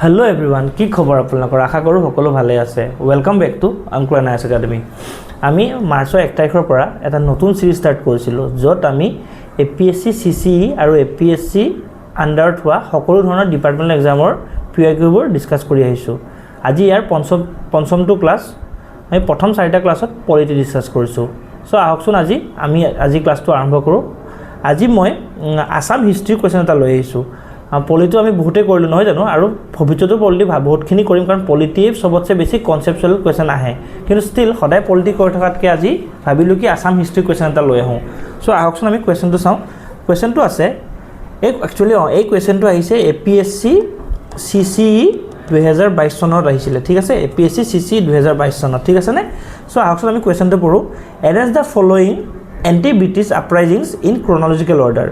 Hello everyone की खबर आपलोকৰ आशा करूँ সকলো ভালে আছে welcome back to Ankur NIS academy আমি মাৰ্চৰ 1 তাৰিখৰ পৰা এটা নতুন সিৰিজ ষ্টাৰ্ট কৰিছিলোঁ য'ত আমি এপিএসসি সিসিই আৰু এপিএসসি আন্ডাৰত হোৱা সকলো ধৰণৰ ডিপাৰ্টমেণ্টেল এক্সামৰ পিআইকিউবোৰ ডিসকাস কৰি আহিছোঁ আজি ইয়াৰ পঞ্চমটো ক্লাছ আমি প্ৰথম 4টা ক্লাছত পলিটি ডিসকাস কৰিছোঁ সো আহকচোন আজি ক্লাছটো আৰম্ভ কৰোঁ আজি মই আসাম হিষ্ট্ৰি কোৱেশ্চন এটা লৈ আহিছোঁ পলিটো আমি বহুতে কৰিলো নহয় জানো আৰু ভৱিষ্যতো পলিটি বহুতখিনি কৰিম কাৰণ পলিটি সবতছে বেছি কনসেপচুৱেল কোৱেশ্চন আহে কিন্তু ষ্টিল সদায় পলিটি কৰি থকাতকৈ আজি ভাবিলোঁ কি আসাম হিষ্ট্ৰি কোৱেশ্চন এটা লৈ আহোঁ সো আহকচোন আমি কোৱেশ্চনটো চাওঁ কোৱেশ্চনটো আছে এই কোৱেশ্চনটো আহিছে এপিএসসি সিসিই 2022 চনত আহিছিলে ঠিক আছে এপিএসসি সিসিই 2022 চনত ঠিক আছে নে সো আহকচোন আমি কোৱেশ্চনটো পঢ়ো arrange the following anti British uprisings in chronological order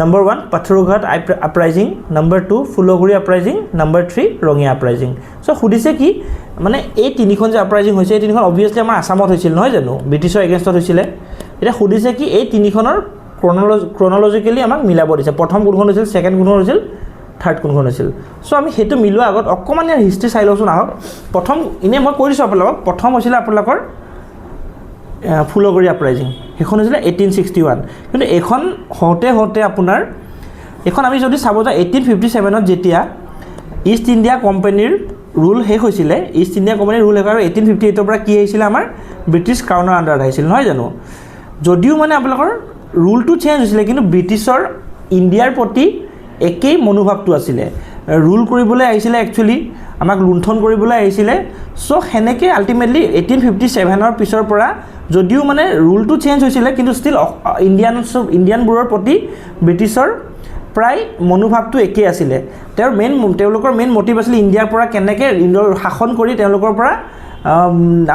Number 1 Patharughat uprising, number 2 Fuloguri uprising, number 3 Rongya uprising. So সুধিছে কি মানে এই তিনিখন যে uprising হৈছে এই তিনিখন obviously আমাৰ আসামত হৈছিল নহয় জানো ব্ৰিটিছৰ এগেইনষ্টত হৈছিল এটা সুধিছে কি এই তিনিখনৰ ক্ৰনলজিক্যালি আমাক মিলাব দিছে প্ৰথম কোনখন হৈছিল সেকেন্ড কোনখন হৈছিল থাৰ্ড কোনখন হৈছিল সো আমি হেতু মিলোৱা আগত অকমান ইয়াৰ হিষ্ট্ৰি চাই লওঁচোন আহক প্ৰথম ইনে মই কৈ দিছো আপোনালোকক প্ৰথম হৈছিল আপোনালোকৰ ফুলগৰি আপৰাইজিং এখন হৈছিল 1861 কিন্তু এখন হতে আপোনাৰ এখন আমি যদি চাব যা 1857 ত যেতিয়া ইষ্ট ইণ্ডিয়া কোম্পানীৰ ৰুল শেষ হৈছিল ইষ্ট ইণ্ডিয়া কোম্পানীৰ ৰুল শেষ আৰু 1858 ৰ পৰা কি আহিছিল আমাৰ ব্ৰিটিছ ক্ৰাউনৰ আন্ডাৰত আহিছিল নহয় জানো যদিও মানে আপোনালোকৰ ৰুলটো চেঞ্জ হৈছিল কিন্তু ব্ৰিটিছৰ ইণ্ডিয়াৰ প্ৰতি একেই মনোভাৱটো আছিল ৰুল কৰিবলৈ আহিছিল একচুয়ালি আমাক লুণ্ঠন কৰিবলৈ আহিছিল সো হেনেকে আলটিমেটলি 1857 ৰ পিছৰ পৰা যদিও মানে ৰুলটো চেঞ্জ হৈছিল কিন্তু ষ্টিল ইণ্ডিয়ানবোৰৰ প্ৰতি ব্ৰিটিছৰ প্ৰায় মনোভাৱটো একেই আছিল তেওঁলোকৰ মেইন মোটিভ আছিল ইণ্ডিয়াৰ পৰা কেনেকৈ শাসন কৰি তেওঁলোকৰ পৰা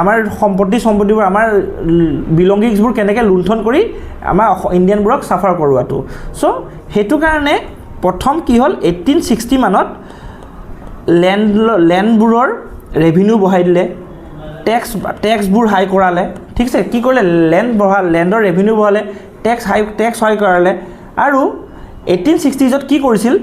আমাৰ সম্পত্তিবোৰ আমাৰ বিলংগিংছবোৰ কেনেকৈ লুণ্ঠন কৰি আমাৰ ইণ্ডিয়ানবোৰক সাফাৰ কৰোৱাটো সো হেতু কাৰণে প্ৰথম কি হ'ল 1860 মানত ল্যান্ডবোৰৰ ৰেভিনিউ বঢ়াই দিলে টেক্সবোৰ হাই কৰালে ঠিক আছে কি কৰিলে ল্যান্ডৰ ৰেভিনিউ বঢ়ালে টেক্স হাই কৰালে আৰু 1860 ত কি কৰিছিল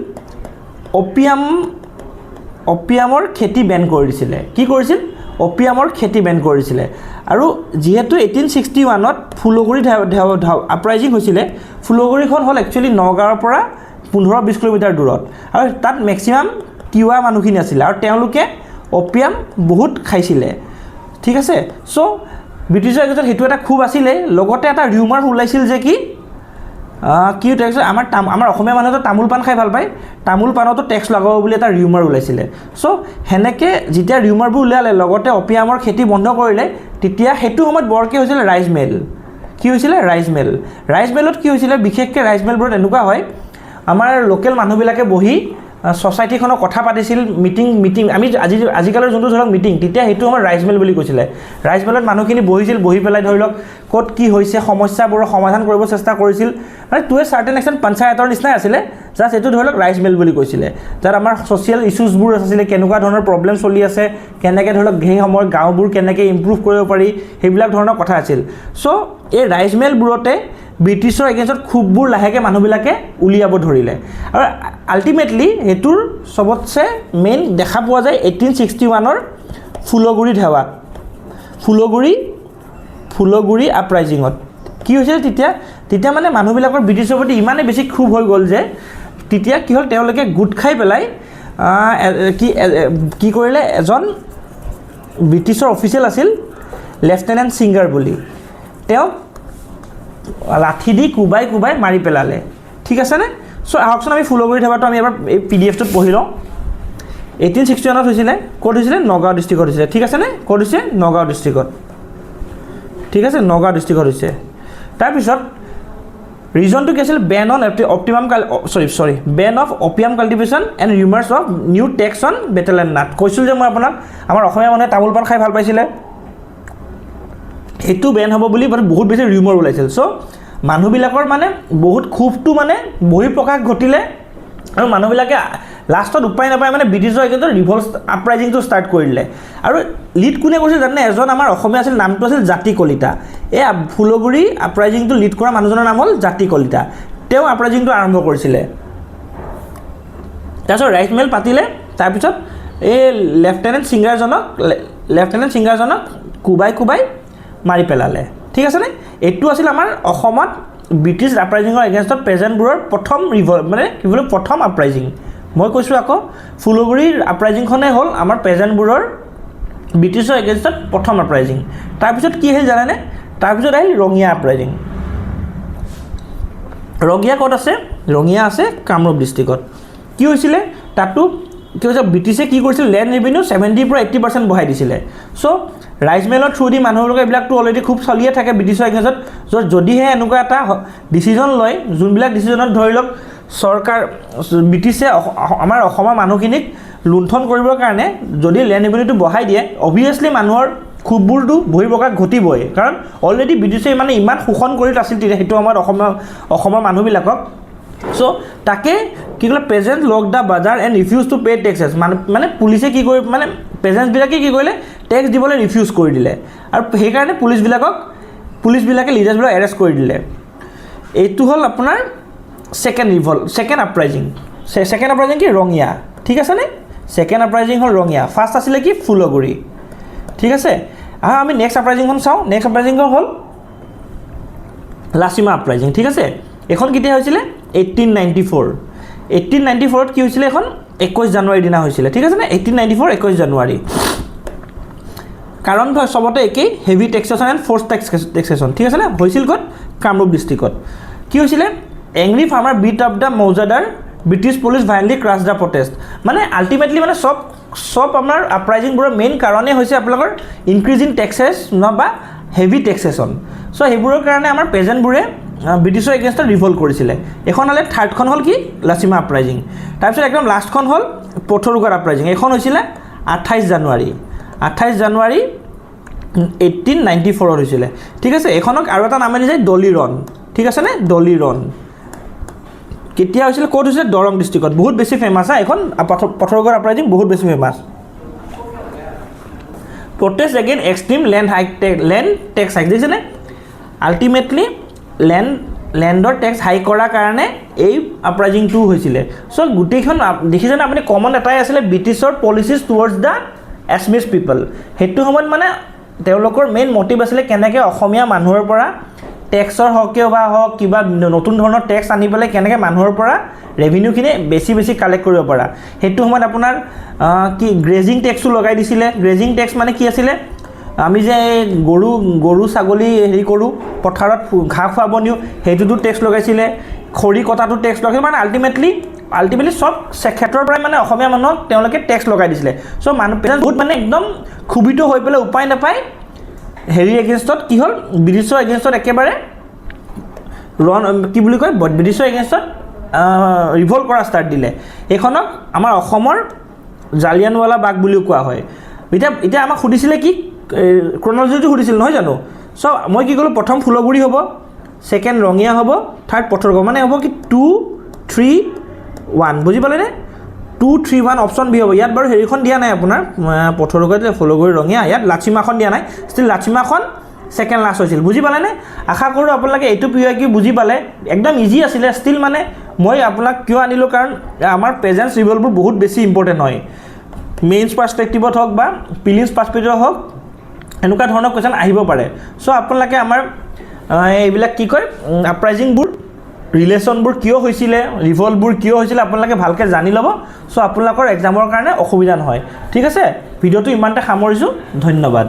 অপিয়ামৰ খেতি বেন কৰি দিছিলে কি কৰিছিল অপিয়ামৰ খেতি বেন কৰিছিলে আৰু যেহেতু 1861 ত ফুলগৰি আপৰাইজিং হৈছিলে ফুলগৰিখন হ'ল একচুয়ালি নগাঁৱৰ পৰা 15-20 কিলোমিটাৰ দূৰত আৰু তাত ম্যাক্সিমাম তিৱা মানুহখিনি আছিল আৰু তেওঁলোকে অপিয়াম বহুত খাইছিলে ঠিক আছে সো ব্ৰিটিছৰ এগেইনষ্টত হেতু এটা খুব আছিল লগতে এটা ৰিউমাৰ ওলাইছিল যে কি টেক্স আমাৰ অসমীয়া মানুহে তামোল পাণ খাই ভাল পায় তামোল পাণতো টেক্স লগাব বুলি এটা ৰিউমাৰ ওলাইছিল সো হেনেকে যেতিয়া ৰিউমাৰবোৰ ওলালে লগতে অপিয়ামৰ খেতি বন্ধ কৰিলে তেতিয়া হেতু সময়ত বৰকে হৈছিল ৰাইজ মেল কি হৈছিল ৰাইজ মেলত কি হৈছিল বিশেষকৈ ৰাইজ মেলবোৰত এনেকুৱা হয় আমাৰ লোকেল মানুহবিলাকে বহি সোসাইটিখনৰ কথা পাতিছিল মিটিং আমি আজিকালৰ যোনটো ধৰক মিটিং তেতিয়া হেতু আমাৰ ৰাইজ মেল বুলি কৈছিল ৰাইজ মেলত মানুহখিনি বহি পেলাই ধৰিলক ক'ত কি হৈছে সমস্যাবোৰৰ সমাধান কৰিব চেষ্টা কৰিছিল মানে টু এ সাৰ্টেন এক্সটেন্ট পঞ্চায়তৰ নিচিনা আছিল জাস্ট এটো ধৰিলক ৰাইজ মেল বুলি কৈছিল যাৰ আমাৰ সোশ্যাল ইস্যুজবোৰ আছিল কেনেকুৱা ধৰণৰ প্ৰবলেম চলি আছে কেনেকৈ ধৰিলক সেই সময়ৰ গাঁওবোৰ কেনেকৈ ইমপ্ৰুভ কৰিব পাৰি সেইবিলাক ধৰণৰ কথা আছিল সো এই ৰাইজ মেলবোৰতে ব্ৰিটিছৰ এগেইনষ্টত খুববোৰ লাহেকে মানুহবিলাকে উলিয়াব ধৰিলে আৰু আলটিমেটলি হেতুৰ সবতছে মেইন দেখা পোৱা যায় 1861 ৰ ফুলগুৰি আপৰাইজিঙত কি হৈছিল তেতিয়া মানে মানুহবিলাকৰ ব্ৰিটিছৰ প্ৰতি ইমানে বেছি খুব হৈ গ'ল যে তেতিয়া কি হ'ল তেওঁলোকে গুট খাই পেলাই কি কৰিলে এজন ব্ৰিটিছৰ অফিচিয়েল আছিল লেফটেনেণ্ট সিংগাৰ বুলি তেওঁ লাঠি দি কুবাই মাৰি পেলালে ঠিক আছে নে সো আহকচোন আমি ফুলগুৰি ধাবাটো আমি এবাৰ এই পিডিএফটোত পঢ়ি লওঁ 1861 ত হৈছিলে ক'ত হৈছিলে নগাঁও ডিষ্ট্ৰিক্টত হৈছিলে ঠিক আছে নে ক'ত হৈছে নগাঁও ডিষ্ট্ৰিক্টত ঠিক আছে নগাঁও ডিষ্ট্ৰিক্টত হৈছে তাৰপিছত ৰিজনটো কি আছিল ban of opium cultivation and rumours of new tax on betel and nut কৈছিল যে মই আপোনাক আমাৰ অসমীয়া মানুহে তামোল পাণ খাই ভাল পাইছিলে হেতু বেন হ'ব বুলি বহুত বেছি ৰিউমাৰ ওলাইছিল সো মানুহবিলাকৰ মানে বহুত খুবটো মানে বহিঃপ্ৰকাশ ঘটিলে আৰু মানুহবিলাকে লাষ্টত উপায় নাপায় মানে ব্ৰিটিছৰ এগেইনষ্টত ৰিভল্ট আপৰাইজিংটো ষ্টাৰ্ট কৰিলে আৰু লিড কোনে কৰিছিল জানে এজন আমাৰ অসমীয়া আছিল নামটো আছিল জাতি কলিতা এই ফুলগুৰি আপৰাইজিংটো লিড কৰা মানুহজনৰ নাম হ'ল জাতি কলিতা তেওঁ আপৰাইজিংটো আৰম্ভ কৰিছিলে তাৰপিছত ৰাইট মেল পাতিলে তাৰপিছত এই লেফটেনেণ্ট ছিংগাৰজনক কোবাই মাৰি পেলালে ঠিক আছেনে এইটো আছিল আমাৰ অসমত ব্ৰিটিছ আপৰাইজিঙৰ এগেইনষ্টত পেজেণ্টবোৰৰ প্ৰথম মানে কি বোলে প্ৰথম আপৰাইজিং মই কৈছোঁ আকৌ ফুলগুৰিৰ আপৰাইজিংখনেই হ'ল আমাৰ পেজেণ্টবোৰৰ ব্ৰিটিছৰ এগেইনষ্টত প্ৰথম আপৰাইজিং তাৰপিছত কি আহিল জানেনে তাৰপিছত আহিল ৰঙিয়া আপৰাইজিং ৰঙিয়া ক'ত আছে ৰঙিয়া আছে কামৰূপ ডিষ্ট্ৰিক্টত কি হৈছিলে তাতো কি হৈছে ব্ৰিটিছে কি কৰিছিল লেণ্ড ৰেভিনিউ 70 পৰা 80% বঢ়াই দিছিলে চ' ৰাইজ মেলৰ থ্ৰু দি মানুহবিলাকে এইবিলাকতো অলৰেডি খুব চলিয়ে থাকে ব্ৰিটিছৰ এগেইনষ্টত যদিহে এনেকুৱা এটা ডিচিজন লয় যোনবিলাক ডিচিজনত ধৰি লওক চৰকাৰ ব্ৰিটিছে আমাৰ অসমৰ মানুহখিনিক লুণ্ঠন কৰিবৰ কাৰণে যদি লেণ্ড ৰেভিনিউটো বঢ়াই দিয়ে অবভিয়াছলি মানুহৰ খুববোৰটো বহি প্ৰকাশ ঘটিবই কাৰণ অলৰেডি ব্ৰিটিছে মানে ইমান শোষণ কৰি আছিল তেতিয়া সেইটো সময়ত অসমৰ মানুহবিলাকক চ' তাকে কি ক'লে পেজেণ্ট লক দ্য বাজাৰ and refuse to pay' taxes মানে পুলিচে কি কৰি মানে পেজেণ্টছবিলাকে কি কৰিলে টেক্স দিবলৈ ৰিফিউজ কৰি দিলে আৰু সেইকাৰণে পুলিচবিলাকে লিডাৰ্ছবিলাক এৰেষ্ট কৰি দিলে এইটো হ'ল আপোনাৰ ছেকেণ্ড আপৰাইজিং কি ৰঙিয়া ঠিক আছেনে ছেকেণ্ড আপৰাইজিং হ'ল ৰঙিয়া ফাৰ্ষ্ট আছিলে কি ফুলগুৰি ঠিক আছে আমি নেক্সট আপৰাইজিংখন চাওঁ নেক্সট আপৰাইজিংখন হ'ল লাচিমা আপৰাইজিং ঠিক আছে এখন কেতিয়া হৈছিলে 1894 কি হৈছিলে এখন 21 জানুৱাৰীৰ দিনা হৈছিলে ঠিক আছে নে 1894 21 জানুৱাৰী কাৰণ সবতে একেই heavy taxation and force taxation ঠিক আছে নে হৈছিল ক'ত কামৰূপ ডিষ্ট্ৰিক্টত কি হৈছিলে angry farmer beat of the মৌজাদাৰ British police violently crush the protest মানে আল্টিমেটলি মানে সব আমাৰ আপৰাইজিংবোৰৰ মেইন কাৰণেই হৈছে আপোনালোকৰ ইনক্ৰিজ ইন টেক্সেছ বা হেভি টেক্সেশ্যন চ' সেইবোৰৰ কাৰণে আমাৰ পেজেণ্টবোৰে ব্ৰিটিছৰ এগেইনষ্টত ৰিভল্ট কৰিছিলে এখন হ'লে থাৰ্ডখন হ'ল কি লাচিমা আপৰাইজিং তাৰপিছত একদম লাষ্টখন হ'ল পথৰুঘাট আপৰাইজিং এইখন হৈছিলে 28 জানুৱাৰী 1894 হৈছিলে ঠিক আছে এইখনক আৰু এটা নামেদি যায় দলিৰণ ঠিক আছেনে দলিৰণ কেতিয়া হৈছিলে ক'ত হৈছিলে দৰং ডিষ্ট্ৰিক্টত বহুত বেছি ফেমাছ এখন পথৰুঘাট আপৰাইজিং বহুত বেছি famous protest again extreme land tax hike দেখিছেনে আল্টিমেটলি লেণ্ডৰ টেক্স হাই কৰাৰ কাৰণে এই আপৰাইজিংটো হৈছিলে চ' গোটেইখন দেখিছেনে আপুনি কমন এটাই আছিলে ব্ৰিটিছৰ পলিচিজ টুৱাৰ্ডছ দ্য এছমিছ পিপল সেইটো সময়ত মানে তেওঁলোকৰ মেইন মটিভ আছিলে কেনেকৈ অসমীয়া মানুহৰ পৰা টেক্সৰ হকেও বা হওক কিবা নতুন ধৰণৰ টেক্স আনি পেলাই কেনেকৈ মানুহৰ পৰা ৰেভিনিউখিনি বেছি কালেক্ট কৰিব পৰা সেইটো সময়ত আপোনাৰ কি গ্ৰেজিং টেক্সো লগাই দিছিলে গ্ৰেজিং টেক্স মানে কি আছিলে আমি যে গৰু ছাগলী হেৰি কৰোঁ পথাৰত ঘাঁহ খুৱাব নিওঁ সেইটোতো টেক্স লগাইছিলে খৰি কটাটো টেক্স লগাইছিলে মানে আল্টিমেটলি সব ক্ষেত্ৰৰ পৰাই মানে অসমীয়া মানুহক তেওঁলোকে টেক্স লগাই দিছিলে চ' মানুহ বহুত মানে একদম ক্ষোভিত হৈ পেলাই উপায় নাপায় হেৰি এগেইনষ্টত কি হ'ল ব্ৰিটিছৰ এগেইনষ্টত একেবাৰে কি বুলি কয় ব্ৰিটিছৰ এগেইনষ্টত ৰিভল্ট কৰা ষ্টাৰ্ট দিলে এইখনক আমাৰ অসমৰ জালিয়ানৱালা বাগ বুলিও কোৱা হয় এতিয়া আমাক সুধিছিলে কি ক্ৰনলজিটো সুধিছিল নহয় জানো চ' মই কি ক'লোঁ প্ৰথম ফুলগুৰি হ'ব ছেকেণ্ড ৰঙিয়া হ'ব থাৰ্ড পথৰুঘাট মানে হ'ব কি 2, 3, 1 বুজি পালেনে 2, 3, 1 অপশ্যন বি হ'ব ইয়াত বাৰু হেৰিখন দিয়া নাই আপোনাৰ পথৰুঘাট ফুলগুৰি ৰঙিয়া ইয়াত লাচিমাখন দিয়া নাই ষ্টিল লাচিমাখন ছেকেণ্ড লাষ্ট হৈছিল বুজি পালেনে আশা কৰোঁ আপোনালোকে এইটো কি বুজি পালে একদম ইজি আছিলে ষ্টিল মানে মই আপোনাক কিয় আনিলোঁ কাৰণ আমাৰ প্ৰেজেণ্ট ৰিভল্টবোৰ বহুত বেছি ইম্পৰ্টেণ্ট হয় মেইনছ পাৰ্চপেক্টিভত হওক বা প্ৰিলিমছ পাৰ্চপেক্টিভত হওক এনেকুৱা ধৰণৰ কুৱেশ্যন আহিব পাৰে চ' আপোনালোকে আমাৰ এইবিলাক কি কয় আপৰাইজিংবোৰ ৰিলেশ্যনবোৰ কিয় হৈছিলে ৰিভল্টবোৰ কিয় হৈছিলে আপোনালোকে ভালকৈ জানি ল'ব চ' আপোনালোকৰ এক্সামৰ কাৰণে অসুবিধা নহয় ঠিক আছে ভিডিঅ'টো ইমানতে সামৰিছোঁ ধন্যবাদ